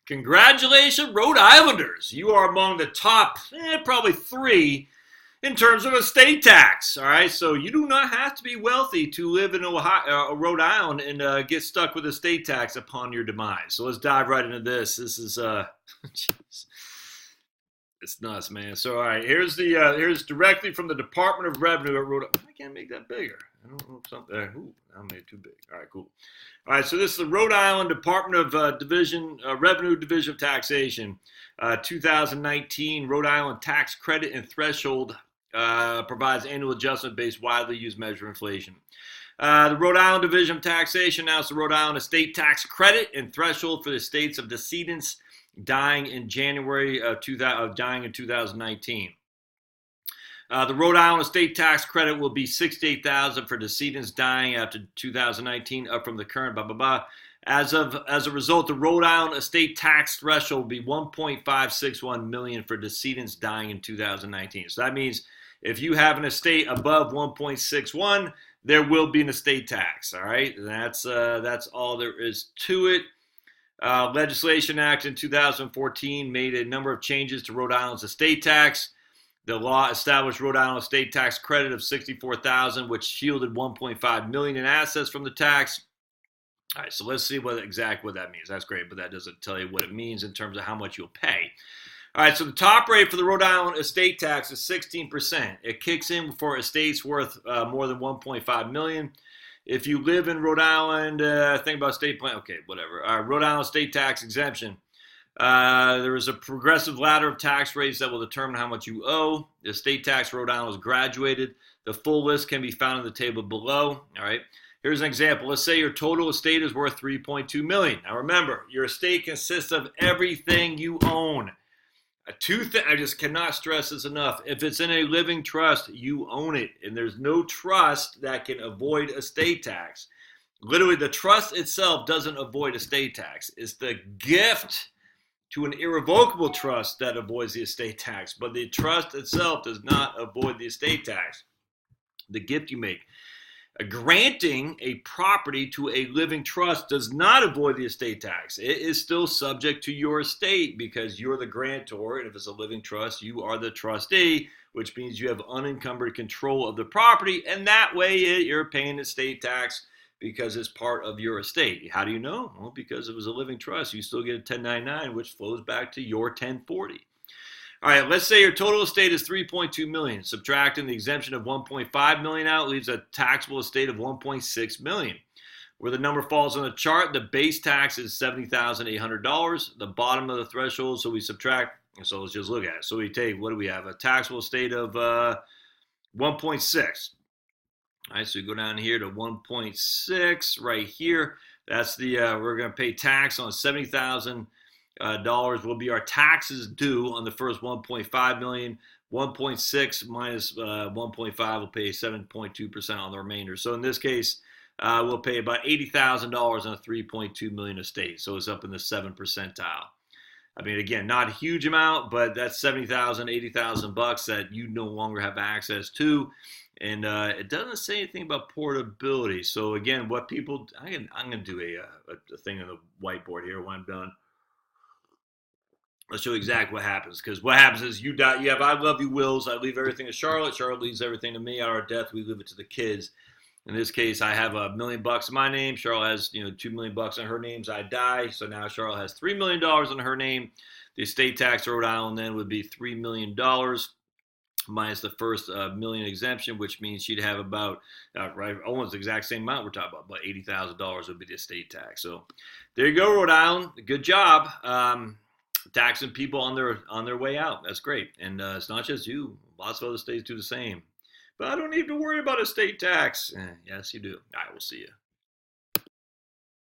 Congratulations, Rhode Islanders. You are among the top, probably 3 in terms of estate tax. All right, so you do not have to be wealthy to live in Rhode Island and get stuck with estate tax upon your demise. So let's dive right into this. This is geez. It's nuts, man. So, all right, here's directly from the Department of Revenue at Rhode. I can't make that bigger. I don't know if something. Ooh, I made it too big. All right, cool. All right, so this is the Rhode Island Department of Revenue Division of Taxation, 2019 Rhode Island tax credit and threshold provides annual adjustment based widely used measure of inflation. The Rhode Island Division of Taxation announced the Rhode Island estate tax credit and threshold for the estates of decedents dying in January of 2019. The Rhode Island estate tax credit will be $68,000 for decedents dying after 2019, up from the current blah blah blah. As a result, the Rhode Island estate tax threshold will be $1.561 million for decedents dying in 2019. So that means if you have an estate above 1.61, there will be an estate tax. All right, that's all there is to it. Legislation Act in 2014 made a number of changes to Rhode Island's estate tax. The law established Rhode Island estate tax credit of $64,000, which shielded $1.5 million in assets from the tax. All right, so let's see exactly what that means. That's great, but that doesn't tell you what it means in terms of how much you'll pay. All right, so the top rate for the Rhode Island estate tax is 16%. It kicks in for estates worth more than $1.5 million. If you live in Rhode Island, think about state plan. Okay, whatever. Rhode Island state tax exemption. There is a progressive ladder of tax rates that will determine how much you owe. The state tax Rhode Island was graduated. The full list can be found in the table below. All right. Here's an example. Let's say your total estate is worth $3.2 million. Now remember, your estate consists of everything you own. I just cannot stress this enough. If it's in a living trust, you own it. And there's no trust that can avoid estate tax. Literally, the trust itself doesn't avoid estate tax. It's the gift to an irrevocable trust that avoids the estate tax. But the trust itself does not avoid the estate tax. The gift you make. Granting a property to a living trust does not avoid the estate tax. It is still subject to your estate because you're the grantor, and if it's a living trust, you are the trustee, which means you have unencumbered control of the property, and that way you're paying estate tax because it's part of your estate. How do you know? Well, because it was a living trust. You still get a 1099, which flows back to your 1040. All right, let's say your total estate is $3.2 million. Subtracting the exemption of $1.5 million out leaves a taxable estate of $1.6 million. Where the number falls on the chart, the base tax is $70,800. The bottom of the threshold, so we subtract. So let's just look at it. So we take, what do we have? A taxable estate of 1.6. All right, so we go down here to 1.6 right here. That's the we're going to pay tax on $70,000. Will be our taxes due on the first 1.5 million. 1.6 minus 1.5 will pay 7.2% on the remainder. So in this case, we'll pay about $80,000 on a 3.2 million estate. So it's up in the 7th percentile. I mean, again, not a huge amount, but that's $70,000, $80,000 that you no longer have access to. And it doesn't say anything about portability. So again, what people, I'm going to do a thing on the whiteboard here when I'm done. Let's show you exactly what happens. Because what happens is you die. You have I love you wills. I leave everything to Charlotte. Charlotte leaves everything to me. At our death, we leave it to the kids. In this case, I have $1 million in my name. Charlotte has $2 million in her name. I die. So now Charlotte has $3 million in her name. The estate tax Rhode Island then would be $3 million minus the first million exemption, which means she'd have about almost the exact same amount we're talking about $80,000 would be the estate tax. So there you go, Rhode Island. Good job. Taxing people on their way out. That's great. And it's not just you. Lots of other states do the same. But I don't need to worry about estate tax. Yes, you do. All right, we'll see you.